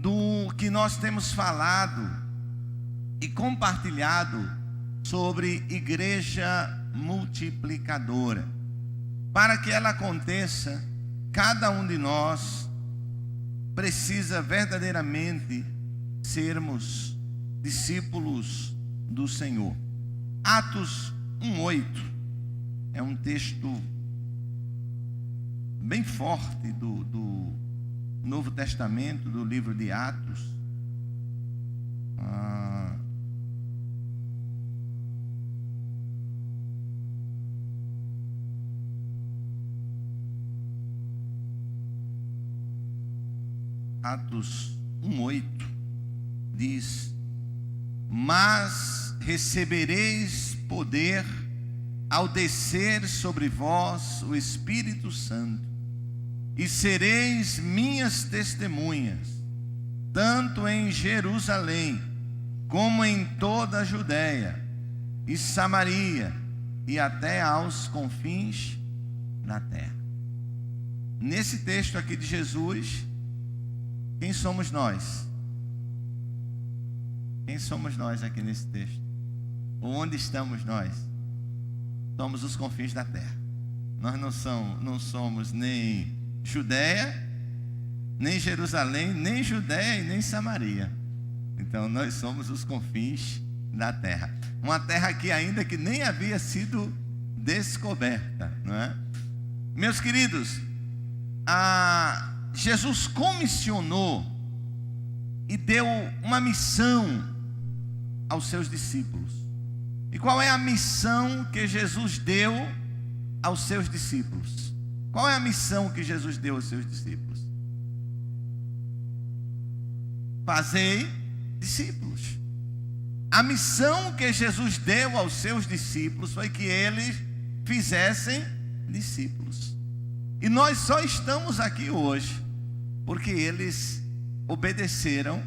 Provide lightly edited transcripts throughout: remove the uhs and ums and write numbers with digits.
do que nós temos falado e compartilhado sobre igreja multiplicadora. Para que ela aconteça, cada um de nós precisa verdadeiramente sermos discípulos do Senhor. Atos 1:8 é um texto bem forte do Novo Testamento, do livro de Atos. Atos 1:8 diz: mas recebereis poder ao descer sobre vós o Espírito Santo, e sereis minhas testemunhas, tanto em Jerusalém, como em toda a Judéia e Samaria, e até aos confins da terra. Nesse texto aqui de Jesus, quem somos nós? Quem somos nós aqui nesse texto? Onde estamos nós? Somos os confins da terra. Nós não somos nem Judéia, nem Jerusalém, nem Judéia e nem Samaria. Então nós somos os confins da terra. Uma terra que ainda que nem havia sido descoberta, não é? Meus queridos, Jesus comissionou e deu uma missão aos seus discípulos. E qual é a missão que Jesus deu aos seus discípulos? Qual é a missão que Jesus deu aos seus discípulos? Fazei discípulos. A missão que Jesus deu aos seus discípulos foi que eles fizessem discípulos. E nós só estamos aqui hoje porque eles obedeceram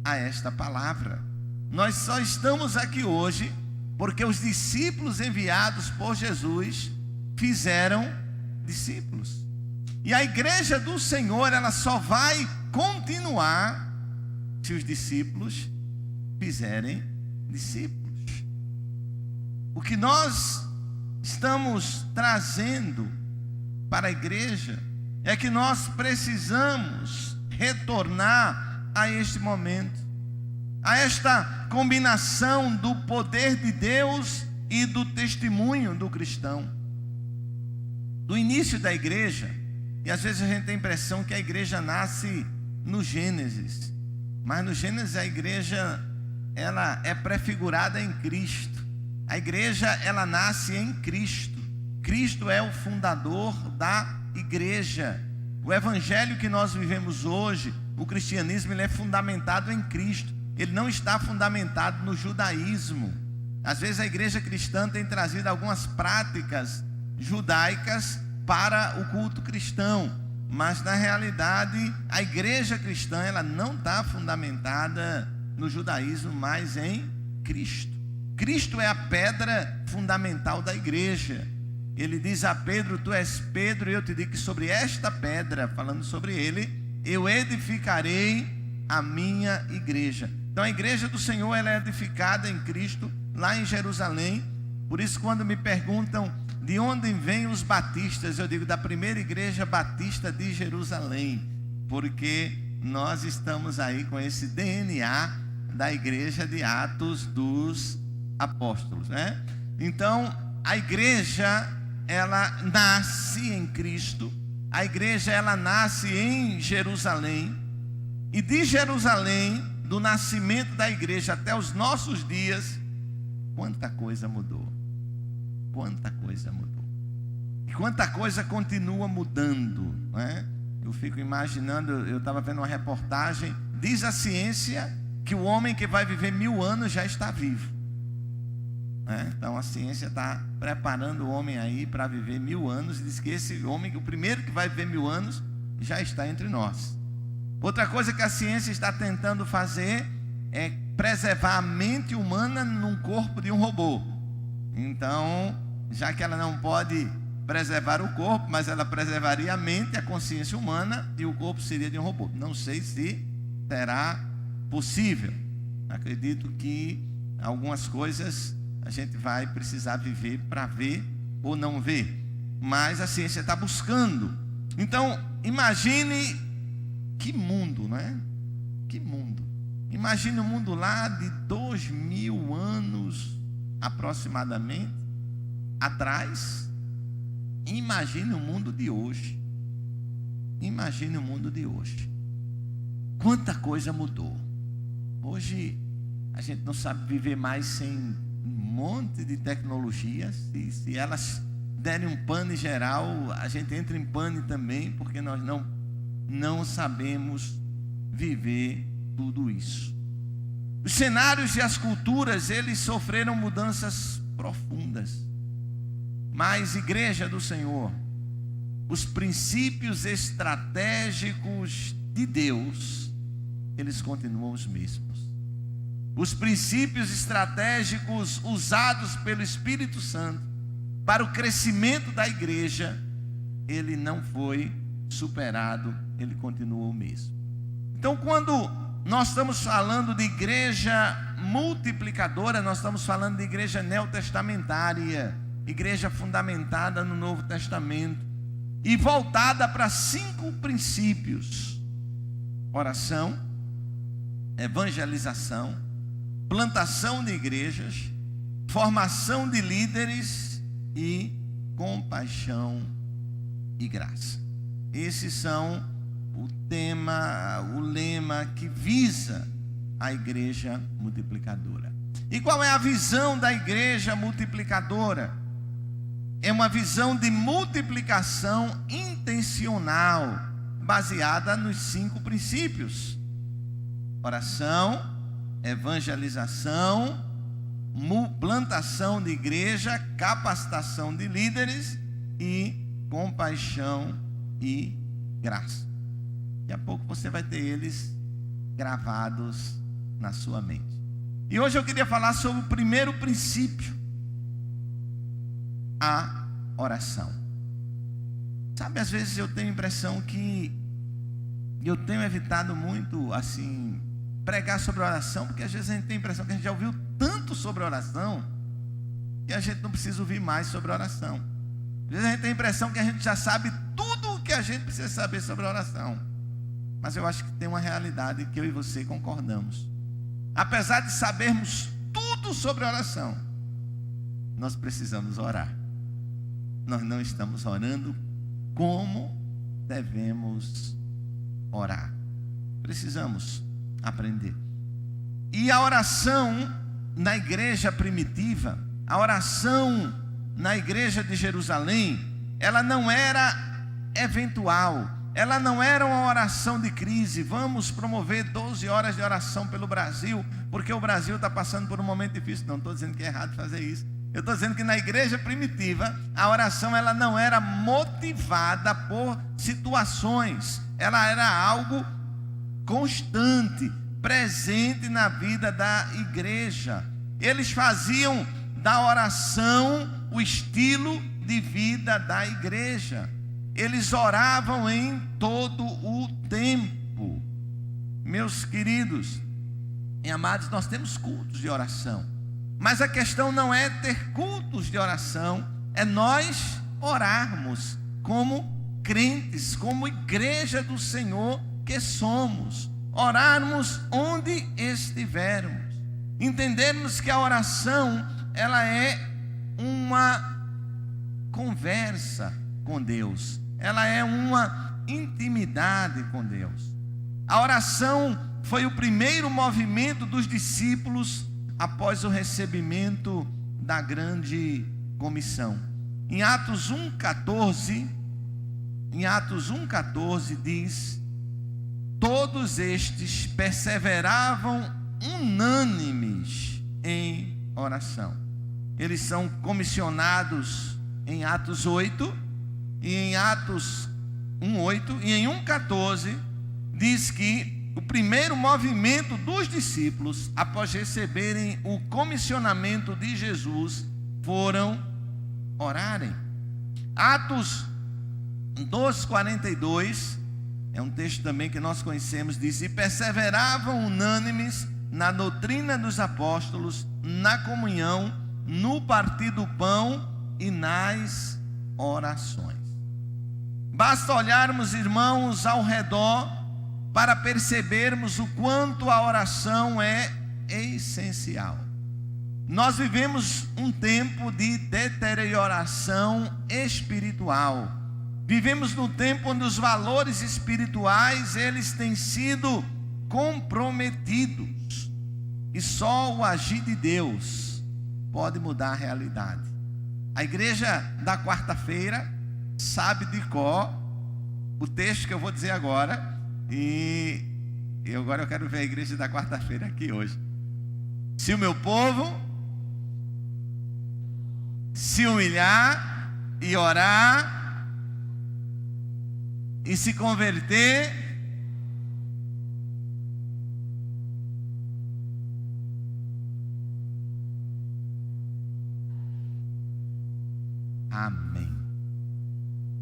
a esta palavra. Nós só estamos aqui hoje porque os discípulos enviados por Jesus fizeram discípulos. E a igreja do Senhor, ela só vai continuar se os discípulos fizerem discípulos. O que nós estamos trazendo para a igreja é que nós precisamos retornar a este momento, a esta combinação do poder de Deus e do testemunho do cristão. Do início da igreja, e às vezes a gente tem a impressão que a igreja nasce no Gênesis, mas no Gênesis a igreja, ela é prefigurada em Cristo. A igreja, ela nasce em Cristo. Cristo é o fundador da igreja. O evangelho que nós vivemos hoje, o cristianismo, ele é fundamentado em Cristo. Ele não está fundamentado no judaísmo. Às vezes a igreja cristã tem trazido algumas práticas judaicas para o culto cristão, mas na realidade a igreja cristã, ela não está fundamentada no judaísmo, mas em Cristo. Cristo é a pedra fundamental da igreja. Ele diz a Pedro: tu és Pedro, e eu te digo que sobre esta pedra, falando sobre ele, eu edificarei a minha igreja. Então a igreja do Senhor, ela é edificada em Cristo, lá em Jerusalém. Por isso, quando me perguntam de onde vêm os batistas, eu digo da primeira igreja batista de Jerusalém, porque nós estamos aí com esse DNA da igreja de Atos dos Apóstolos, né? Então a igreja, ela nasce em Cristo. A igreja, ela nasce em Jerusalém. E de Jerusalém, do nascimento da igreja até os nossos dias, quanta coisa mudou. Quanta coisa mudou. E quanta coisa continua mudando, não é? Eu fico imaginando, eu estava vendo uma reportagem, diz a ciência que o homem que vai viver 1000 anos já está vivo. Então a ciência está preparando o homem aí para viver 1000 anos, e diz que esse homem, o primeiro que vai viver 1000 anos, já está entre nós. Outra coisa que a ciência está tentando fazer é preservar a mente humana num corpo de um robô. Então, já que ela não pode preservar o corpo, mas ela preservaria a mente, a consciência humana, e o corpo seria de um robô. Não sei se será possível. Acredito que algumas coisas a gente vai precisar viver para ver ou não ver, mas a ciência está buscando. Então, imagine que mundo, não é? Que mundo. Imagine um mundo lá de 2000 anos aproximadamente atrás. Imagine o mundo de hoje. Imagine o mundo de hoje. Quanta coisa mudou. Hoje a gente não sabe viver mais sem um monte de tecnologias. Se elas derem um pane geral, a gente entra em pane também, porque nós não sabemos viver tudo isso. Os cenários e as culturas, eles sofreram mudanças profundas. Mas, igreja do Senhor, os princípios estratégicos de Deus, eles continuam os mesmos. Os princípios estratégicos usados pelo Espírito Santo para o crescimento da igreja, ele não foi superado, ele continua o mesmo. Então, quando nós estamos falando de igreja multiplicadora, nós estamos falando de igreja neotestamentária, igreja fundamentada no Novo Testamento e voltada para 5 princípios: oração, evangelização, plantação de igrejas, formação de líderes e compaixão e graça. Esses são o lema que visa a igreja multiplicadora. E qual é a visão da igreja multiplicadora? É uma visão de multiplicação intencional, baseada nos 5 princípios: oração, evangelização, plantação de igreja, capacitação de líderes e compaixão e graça. Daqui a pouco você vai ter eles gravados na sua mente. E hoje eu queria falar sobre o primeiro princípio: a oração. Sabe, às vezes eu tenho a impressão que eu tenho evitado muito, assim, pregar sobre oração, porque às vezes a gente tem a impressão que a gente já ouviu tanto sobre oração, que a gente não precisa ouvir mais sobre oração. Às vezes a gente tem a impressão que a gente já sabe tudo o que a gente precisa saber sobre oração. Mas eu acho que tem uma realidade que eu e você concordamos. Apesar de sabermos tudo sobre oração, nós precisamos orar. Nós não estamos orando como devemos orar. Precisamos aprender. E a oração na igreja primitiva, a oração na igreja de Jerusalém, ela não era eventual, ela não era uma oração de crise. Vamos promover 12 horas de oração pelo Brasil, porque o Brasil está passando por um momento difícil. Não estou dizendo que é errado fazer isso. Eu estou dizendo que na igreja primitiva, a oração ela não era motivada por situações. Ela era algo constante, presente na vida da igreja. Eles faziam da oração o estilo de vida da igreja. Eles oravam em todo o tempo. Meus queridos e amados, nós temos cultos de oração. Mas a questão não é ter cultos de oração, é nós orarmos como crentes, como igreja do Senhor que somos. Orarmos onde estivermos. Entendermos que a oração, ela é uma conversa com Deus. Ela é uma intimidade com Deus. A oração foi o primeiro movimento dos discípulos após o recebimento da grande comissão. Em Atos 1,14 diz: todos estes perseveravam unânimes em oração. Eles são comissionados em Atos 8, e em Atos 1,8 e em 1,14 diz que o primeiro movimento dos discípulos, após receberem o comissionamento de Jesus, foram orarem. Atos 2,42 é um texto também que nós conhecemos, diz: e perseveravam unânimes na doutrina dos apóstolos, na comunhão, no partir do pão e nas orações. Basta olharmos, irmãos, ao redor para percebermos o quanto a oração é essencial. Nós vivemos um tempo de deterioração espiritual. Vivemos num tempo onde os valores espirituais, eles têm sido comprometidos. E só o agir de Deus pode mudar a realidade. A igreja da quarta-feira sabe de cor o texto que eu vou dizer agora. E agora eu quero ver a igreja da quarta-feira aqui hoje. Se o meu povo se humilhar e orar e se converter, amém.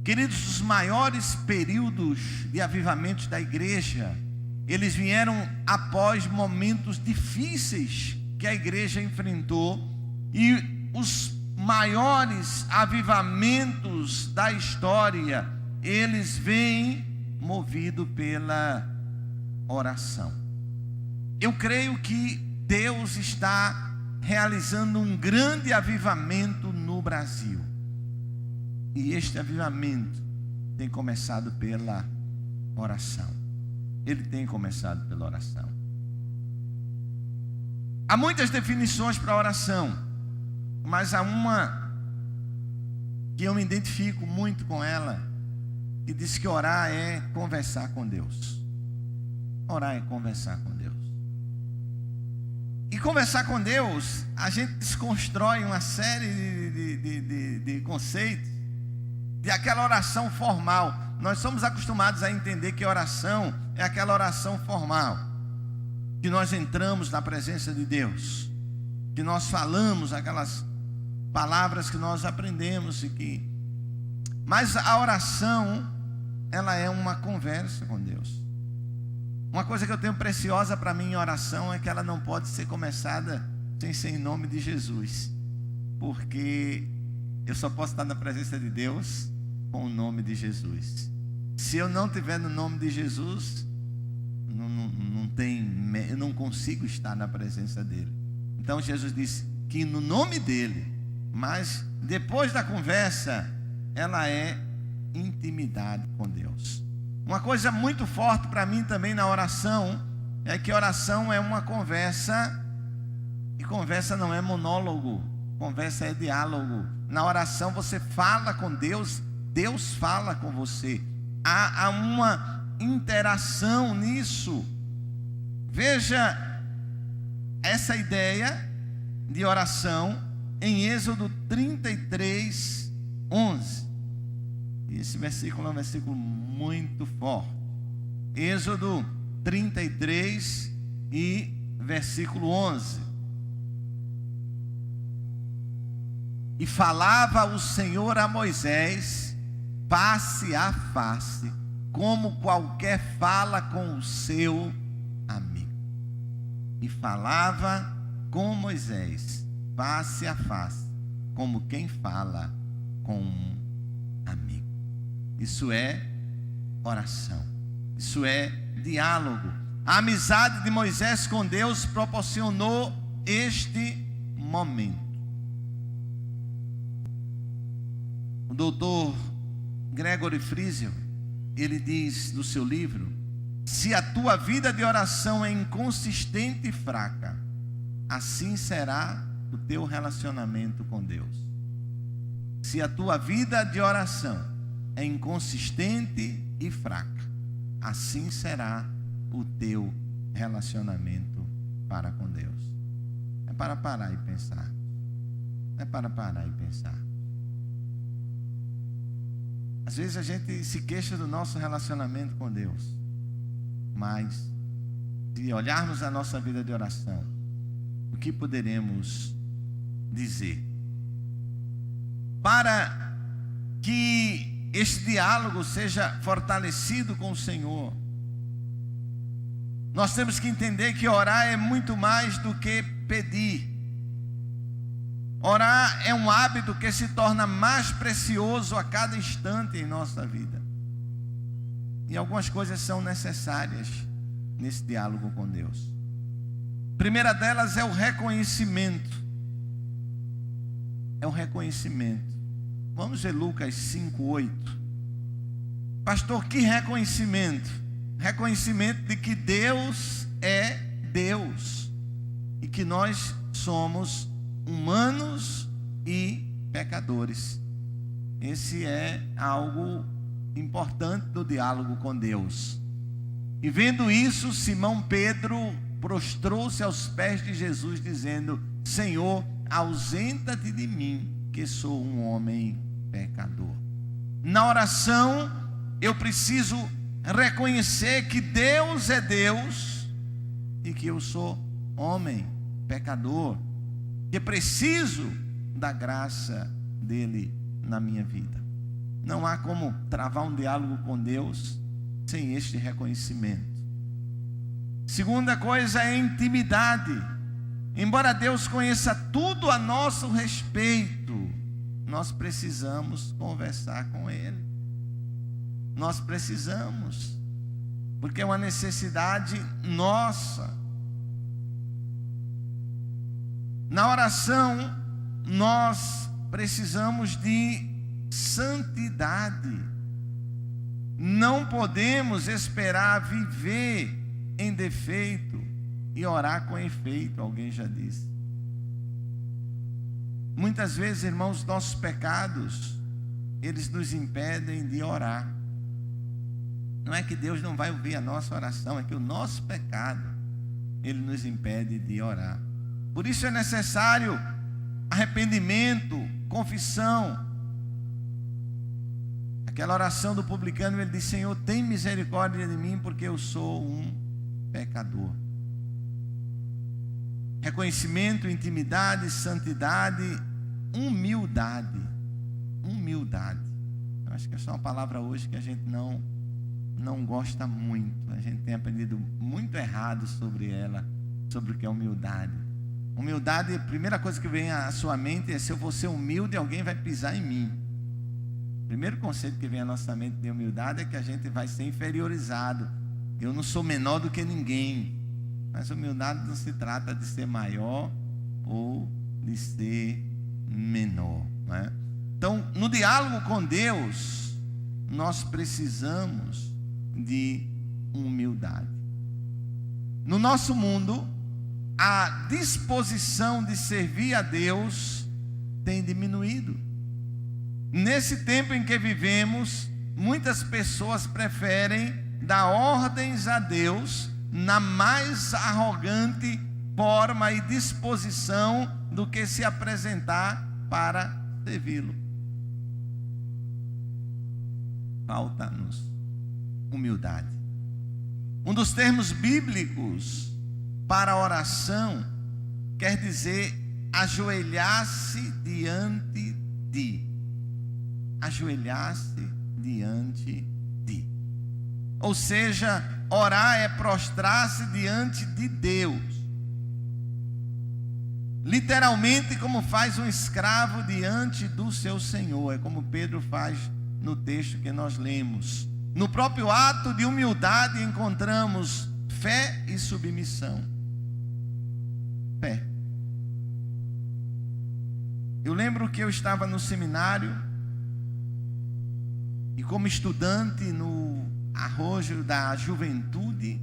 Queridos, os maiores períodos de avivamento da igreja, eles vieram após momentos difíceis que a igreja enfrentou, e os maiores avivamentos da história, eles vêm movidos pela oração. Eu creio que Deus está realizando um grande avivamento no Brasil. E este avivamento tem começado pela oração. Ele tem começado pela oração. Há muitas definições para a oração, mas há uma que eu me identifico muito com ela, que diz que orar é conversar com Deus. Orar é conversar com Deus. E conversar com Deus, a gente desconstrói uma série de conceitos de aquela oração formal. Nós somos acostumados a entender que oração é aquela oração formal, que nós entramos na presença de Deus, que nós falamos aquelas palavras que nós aprendemos mas a oração, ela é uma conversa com Deus. Uma coisa que eu tenho preciosa para mim em oração é que ela não pode ser começada sem ser em nome de Jesus, porque eu só posso estar na presença de Deus com o nome de Jesus. Se eu não tiver no nome de Jesus, eu não consigo estar na presença dele. Então Jesus disse que no nome dele, mas depois da conversa, ela é intimidade com Deus. Uma coisa muito forte para mim também na oração é que oração é uma conversa, e conversa não é monólogo, conversa é diálogo. Na oração você fala com Deus, Deus fala com você. Há uma interação nisso. Veja essa ideia de oração em Êxodo 33, 11. Esse versículo é um versículo muito forte. Êxodo 33 e versículo 11. E falava o Senhor a Moisés face a face, como qualquer fala com o seu amigo. E falava com Moisés face a face, como quem fala com um amigo. Isso é oração. Isso é diálogo. A amizade de Moisés com Deus proporcionou este momento. O doutor Gregory Friesen, ele diz no seu livro: se a tua vida de oração é inconsistente e fraca, assim será o teu relacionamento com Deus. Se a tua vida de oração é inconsistente e fraca, assim será o teu relacionamento para com Deus. É para parar e pensar. É para parar e pensar. Às vezes a gente se queixa do nosso relacionamento com Deus, mas se olharmos a nossa vida de oração, o que poderemos dizer? Para que este diálogo seja fortalecido com o Senhor. Nós temos que entender que orar é muito mais do que pedir. Orar é um hábito que se torna mais precioso a cada instante em nossa vida. E algumas coisas são necessárias nesse diálogo com Deus. A primeira delas é o reconhecimento. É o reconhecimento. Vamos ver Lucas 5:8. Pastor, que reconhecimento? Reconhecimento de que Deus é Deus e que nós somos humanos e pecadores. Esse é algo importante do diálogo com Deus. E vendo isso, Simão Pedro prostrou-se aos pés de Jesus, dizendo: Senhor, ausenta-te de mim, que sou um homem pecador. Na oração, eu preciso reconhecer que Deus é Deus e que eu sou homem, pecador, que preciso da graça dele na minha vida. Não há como travar um diálogo com Deus sem este reconhecimento. Segunda coisa é intimidade. Embora Deus conheça tudo a nosso respeito, nós precisamos conversar com Ele. Nós precisamos, porque é uma necessidade nossa. Na oração, nós precisamos de santidade. Não podemos esperar viver em defeito e orar com efeito, alguém já disse. Muitas vezes, irmãos, nossos pecados, eles nos impedem de orar. Não é que Deus não vai ouvir a nossa oração, é que o nosso pecado, ele nos impede de orar. Por isso é necessário arrependimento, confissão. Aquela oração do publicano, ele diz: Senhor, tem misericórdia de mim, porque eu sou um pecador. Reconhecimento, intimidade, santidade, humildade. Humildade. Eu acho que essa é uma palavra hoje que a gente não gosta muito. A gente tem aprendido muito errado sobre ela, sobre o que é humildade. Humildade, a primeira coisa que vem à sua mente é: se eu vou ser humilde, alguém vai pisar em mim. O primeiro conceito que vem à nossa mente de humildade é que a gente vai ser inferiorizado. Eu não sou menor do que ninguém. Mas humildade não se trata de ser maior ou de ser menor, não é? Então, no diálogo com Deus, nós precisamos de humildade. No nosso mundo, a disposição de servir a Deus tem diminuído. Nesse tempo em que vivemos, muitas pessoas preferem dar ordens a Deus na mais arrogante forma e disposição do que se apresentar para servi-lo. Falta-nos humildade. Um dos termos bíblicos para oração quer dizer ajoelhar-se diante de. Ajoelhar-se diante de. Ou seja, orar é prostrar-se diante de Deus. Literalmente, como faz um escravo diante do seu senhor. É como Pedro faz no texto que nós lemos. No próprio ato de humildade encontramos fé e submissão. Fé. Eu lembro que eu estava no seminário e como estudante no arrojo da juventude,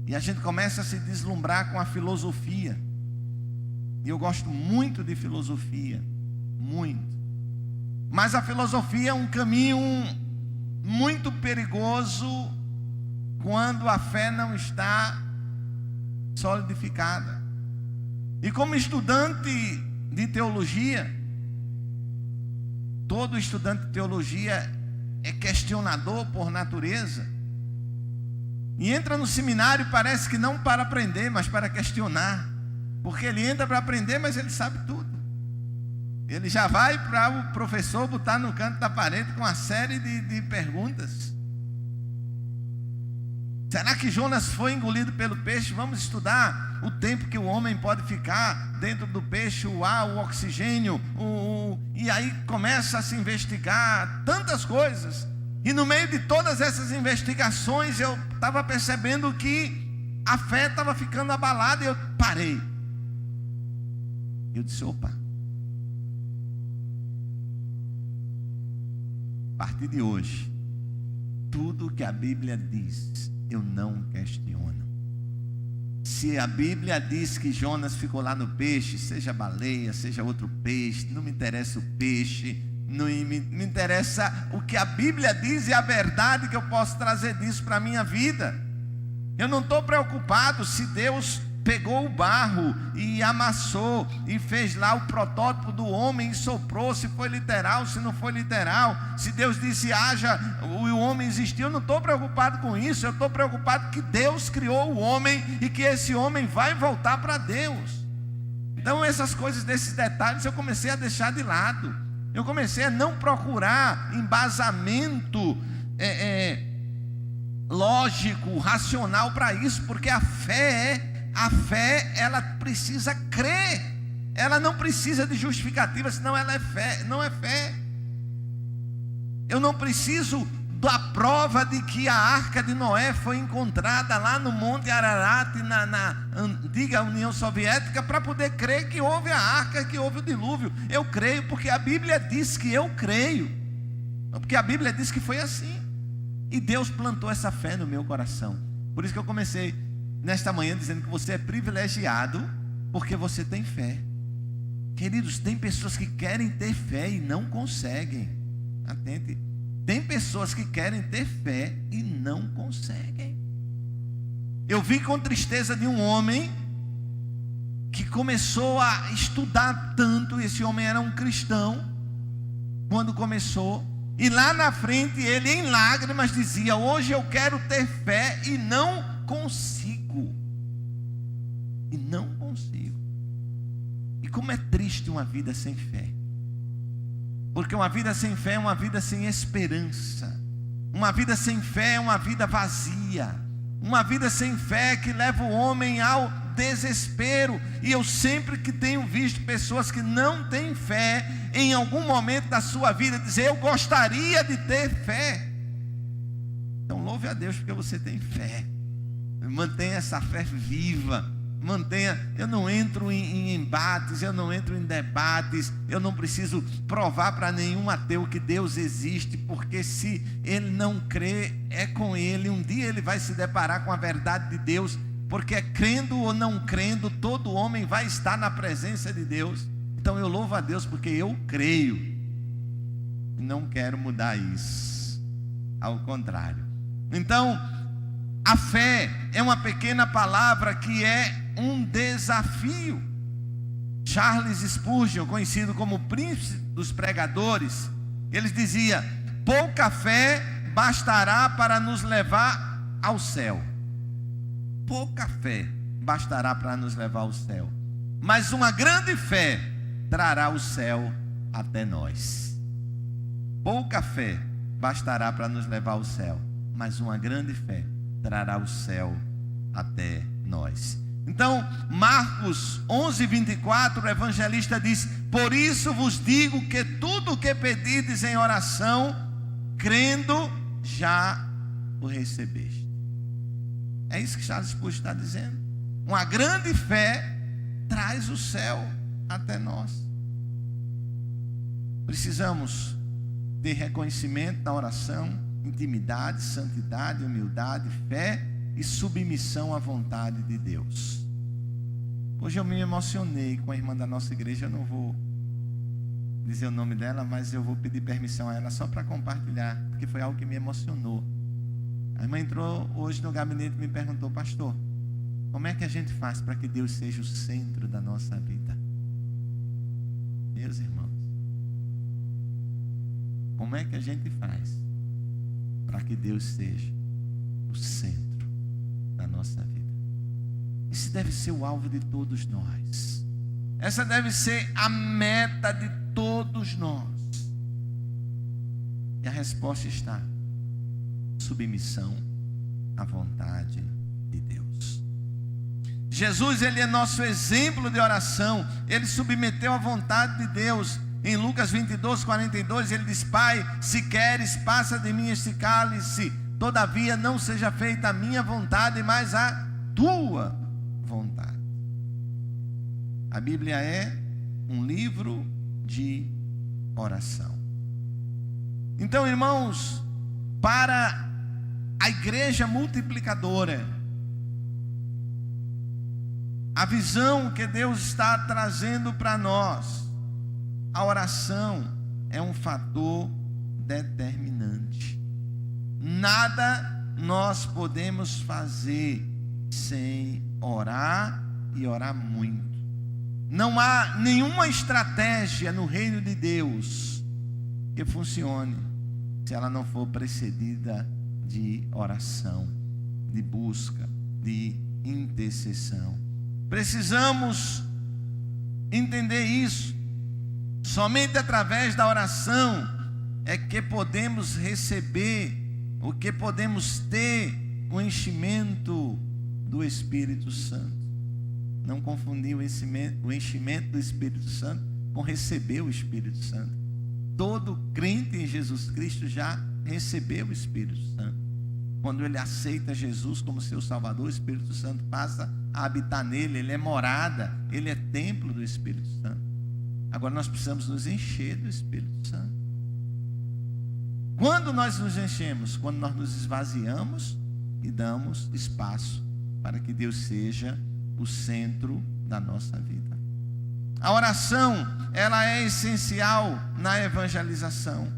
e a gente começa a se deslumbrar com a filosofia. E eu gosto muito de filosofia, muito. Mas a filosofia é um caminho muito perigoso quando a fé não está solidificada. E como estudante de teologia, todo estudante de teologia é questionador por natureza, e entra no seminário, parece que não para aprender, mas para questionar, porque ele entra para aprender, mas ele sabe tudo. Ele já vai para o professor botar no canto da parede com uma série de perguntas. Será que Jonas foi engolido pelo peixe? Vamos estudar o tempo que o homem pode ficar dentro do peixe, o ar, o oxigênio, e aí começa a se investigar tantas coisas. E no meio de todas essas investigações, eu estava percebendo que a fé estava ficando abalada, e eu parei. Eu disse, opa, a partir de hoje, tudo que a Bíblia diz, eu não questiono. Se a Bíblia diz que Jonas ficou lá no peixe, seja baleia, seja outro peixe, não me interessa o peixe, não me interessa o que a Bíblia diz e a verdade que eu posso trazer disso para a minha vida. Eu não estou preocupado se Deus pegou o barro e amassou e fez lá o protótipo do homem e soprou, se foi literal, se não foi literal, se Deus disse haja, o homem existiu. Eu não estou preocupado com isso. Eu estou preocupado que Deus criou o homem e que esse homem vai voltar para Deus. Então essas coisas, desses detalhes, eu comecei a deixar de lado. Eu comecei a não procurar embasamento lógico, racional para isso, porque a fé, ela precisa crer. Ela não precisa de justificativa, senão ela é fé. Não é fé. Eu não preciso da prova de que a arca de Noé foi encontrada lá no Monte Ararat, na antiga União Soviética, para poder crer que houve a arca, que houve o dilúvio. Eu creio porque a Bíblia diz que eu creio, porque a Bíblia diz que foi assim. E Deus plantou essa fé no meu coração. Por isso que eu comecei nesta manhã dizendo que você é privilegiado porque você tem fé. Queridos, tem pessoas que querem ter fé e não conseguem. Atente. Tem pessoas que querem ter fé e não conseguem. Eu vi com tristeza de um homem que começou a estudar tanto. Esse homem era um cristão quando começou, e lá na frente ele em lágrimas dizia: hoje eu quero ter fé e não consigo. E não consigo. E como é triste uma vida sem fé. Porque uma vida sem fé é uma vida sem esperança. Uma vida sem fé é uma vida vazia. Uma vida sem fé que leva o homem ao desespero. E eu sempre que tenho visto pessoas que não têm fé, em algum momento da sua vida dizer: eu gostaria de ter fé. Então louve a Deus porque você tem fé. Mantenha essa fé viva. Mantenha. Eu não entro em embates, eu não entro em debates, eu não preciso provar para nenhum ateu que Deus existe, porque se ele não crê, é com ele. Um dia ele vai se deparar com a verdade de Deus, porque crendo ou não crendo, todo homem vai estar na presença de Deus. Então eu louvo a Deus porque eu creio e não quero mudar isso, ao contrário. Então a fé é uma pequena palavra que é um desafio. Charles Spurgeon, conhecido como o príncipe dos pregadores, ele dizia: pouca fé bastará para nos levar ao céu. Pouca fé bastará para nos levar ao céu, mas uma grande fé trará o céu até nós. Pouca fé bastará para nos levar ao céu, mas uma grande fé trará o céu até nós. Então, Marcos 11:24, o evangelista diz: por isso vos digo que tudo o que pedirdes em oração, crendo, já o recebeste. É isso que Charles Spurgeon está dizendo. Uma grande fé traz o céu até nós. Precisamos ter reconhecimento da oração, intimidade, santidade, humildade, fé e submissão à vontade de Deus. Hoje eu me emocionei com a irmã da nossa igreja. Eu não vou dizer o nome dela, mas eu vou pedir permissão a ela só para compartilhar, porque foi algo que me emocionou. A irmã entrou hoje no gabinete e me perguntou: pastor, como é que a gente faz para que Deus seja o centro da nossa vida? Meus irmãos, como é que a gente faz para que Deus seja o centro da nossa vida? Esse deve ser o alvo de todos nós. Essa deve ser a meta de todos nós. E a resposta está: submissão à vontade de Deus. Jesus, ele é nosso exemplo de oração. Ele submeteu à vontade de Deus. Em Lucas 22, 42, ele diz: Pai, se queres, passa de mim este cálice. Todavia não seja feita a minha vontade, mas a tua vontade. A Bíblia é um livro de oração. Então, irmãos, para a igreja multiplicadora, a visão que Deus está trazendo para nós, a oração é um fator determinante. Nada nós podemos fazer sem orar e orar muito. Não há nenhuma estratégia no reino de Deus que funcione se ela não for precedida de oração, de busca, de intercessão. Precisamos entender isso. Somente através da oração é que podemos receber, o que podemos ter o enchimento do Espírito Santo. Não confundir o enchimento do Espírito Santo com receber o Espírito Santo. Todo crente em Jesus Cristo já recebeu o Espírito Santo. Quando ele aceita Jesus como seu Salvador, o Espírito Santo passa a habitar nele. Ele é morada, ele é templo do Espírito Santo. Agora nós precisamos nos encher do Espírito Santo. Quando nós nos enchemos? Quando nós nos esvaziamos e damos espaço para que Deus seja o centro da nossa vida. A oração, ela é essencial na evangelização.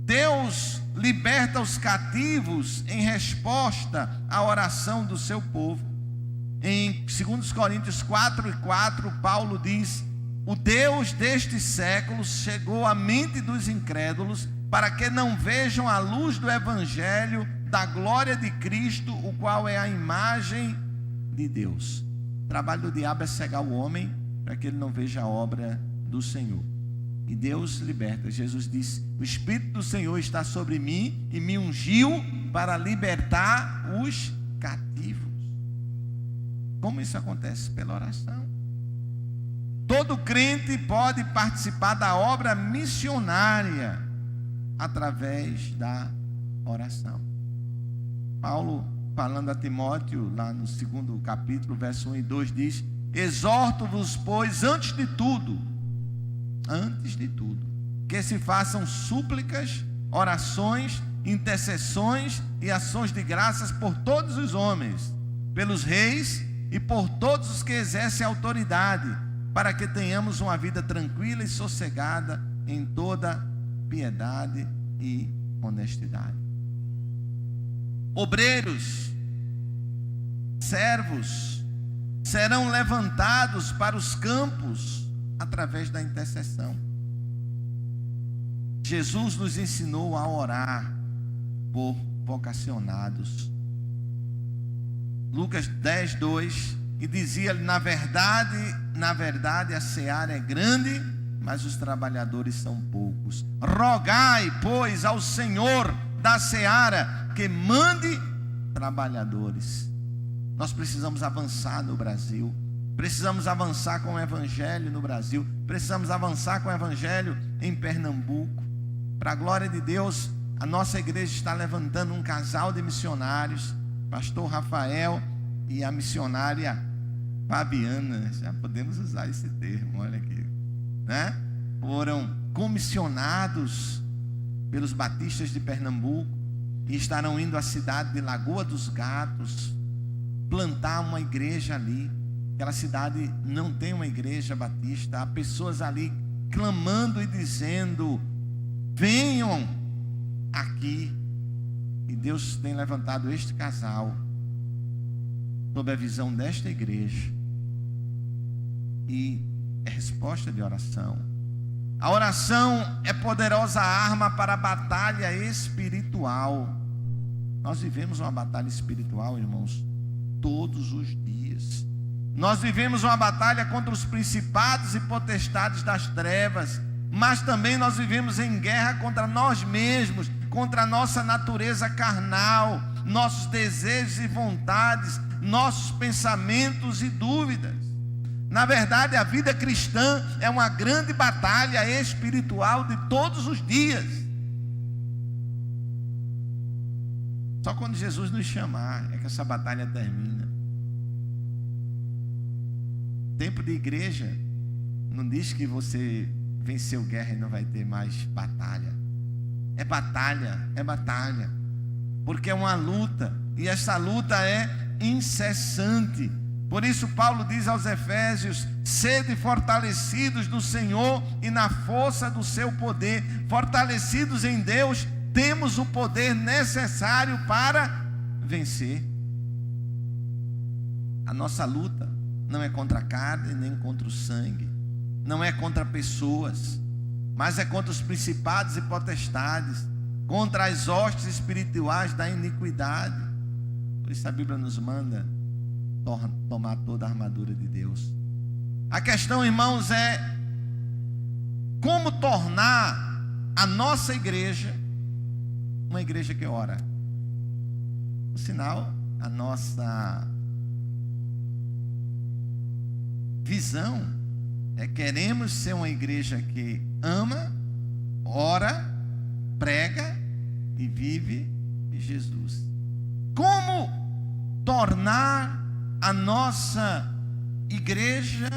Deus liberta os cativos em resposta à oração do seu povo. Em 2 Coríntios 4:4, Paulo diz: o Deus destes séculos chegou à mente dos incrédulos para que não vejam a luz do evangelho da glória de Cristo, o qual é a imagem de Deus. O trabalho do diabo é cegar o homem para que ele não veja a obra do Senhor. E Deus liberta. Jesus disse: o Espírito do Senhor está sobre mim e me ungiu para libertar os cativos. Como isso acontece? Pela oração. Todo crente pode participar da obra missionária através da oração. Paulo, falando a Timóteo, lá no 2º capítulo, verso 1 e 2, diz: exorto-vos, pois, antes de tudo, que se façam súplicas, orações, intercessões e ações de graças por todos os homens, pelos reis e por todos os que exercem autoridade, para que tenhamos uma vida tranquila e sossegada em toda piedade e honestidade. Obreiros, servos, serão levantados para os campos através da intercessão. Jesus nos ensinou a orar por vocacionados. Lucas 10:2, e dizia-lhe: na verdade a seara é grande, mas os trabalhadores são poucos. Rogai, pois, ao Senhor da seara que mande trabalhadores. Nós precisamos avançar no Brasil. Precisamos avançar com o evangelho no Brasil. Precisamos avançar com o evangelho em Pernambuco. Para a glória de Deus, a nossa igreja está levantando um casal de missionários, pastor Rafael e a missionária Fabiana. Já podemos usar esse termo, olha aqui, né? Foram comissionados pelos batistas de Pernambuco e estarão indo à cidade de Lagoa dos Gatos plantar uma igreja ali. Aquela cidade não tem uma igreja batista. Há pessoas ali clamando e dizendo: venham aqui. E Deus tem levantado este casal sob a visão desta igreja. E é resposta de oração. A oração é poderosa arma para a batalha espiritual. Nós vivemos uma batalha espiritual, irmãos, todos os dias. Nós vivemos uma batalha contra os principados e potestades das trevas, mas também nós vivemos em guerra contra nós mesmos, contra a nossa natureza carnal, nossos desejos e vontades, nossos pensamentos e dúvidas. Na verdade, a vida cristã é uma grande batalha espiritual de todos os dias. Só quando Jesus nos chamar é que essa batalha termina. Tempo de igreja não diz que você venceu guerra e não vai ter mais batalha. É batalha, é batalha. Porque é uma luta, e essa luta é incessante. Por isso Paulo diz aos Efésios: sede fortalecidos no Senhor e na força do seu poder. Fortalecidos em Deus, temos o poder necessário para vencer. A nossa luta não é contra a carne nem contra o sangue, não é contra pessoas, mas é contra os principados e potestades, contra as hostes espirituais da iniquidade. Por isso a Bíblia nos manda tomar toda a armadura de Deus. A questão, irmãos, é como tornar a nossa igreja uma igreja que ora. Por sinal, a nossa visão é: queremos ser uma igreja que ama, ora, prega e vive Jesus. Como tornar a nossa igreja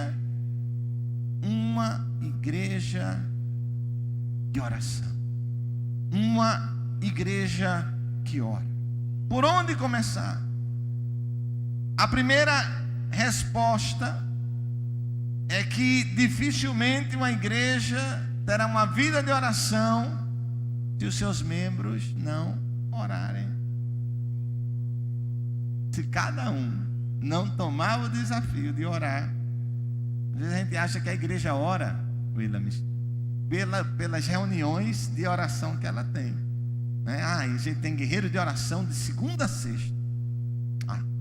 uma igreja de oração, uma igreja que ora? Por onde começar? A primeira resposta é que dificilmente uma igreja terá uma vida de oração se os seus membros não orarem. Se cada um não tomar o desafio de orar. Às vezes a gente acha que a igreja ora, Williams, pelas reuniões de oração que ela tem, né? A gente tem guerreiro de oração de segunda a sexta.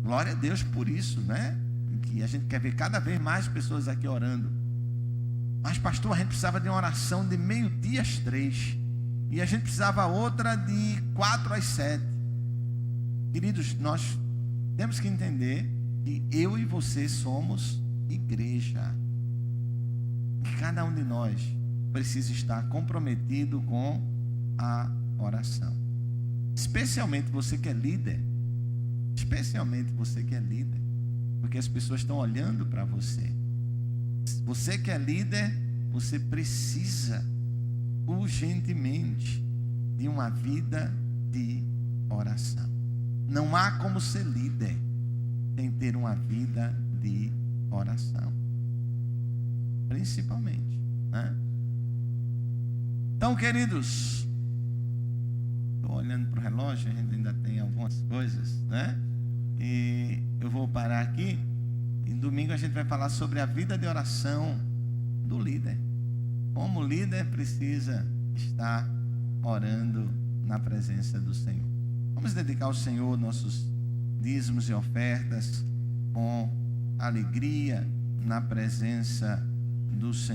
Glória a Deus por isso, né? Que a gente quer ver cada vez mais pessoas aqui orando. Mas pastor, a gente precisava de uma oração de 12:00 às 3:00, e a gente precisava outra de 4 às 7. Queridos, nós temos que entender que eu e você somos igreja, e cada um de nós precisa estar comprometido com a oração. Especialmente você que é líder. Especialmente você que é líder, porque as pessoas estão olhando para você. Você que é líder, você precisa urgentemente de uma vida de oração. Não há como ser líder sem ter uma vida de oração, principalmente, né? Então, queridos, estou olhando para o relógio, a gente ainda tem algumas coisas, né? E eu vou parar aqui. E domingo a gente vai falar sobre a vida de oração do líder. Como o líder precisa estar orando na presença do Senhor. Vamos dedicar ao Senhor nossos dízimos e ofertas com alegria na presença do Senhor.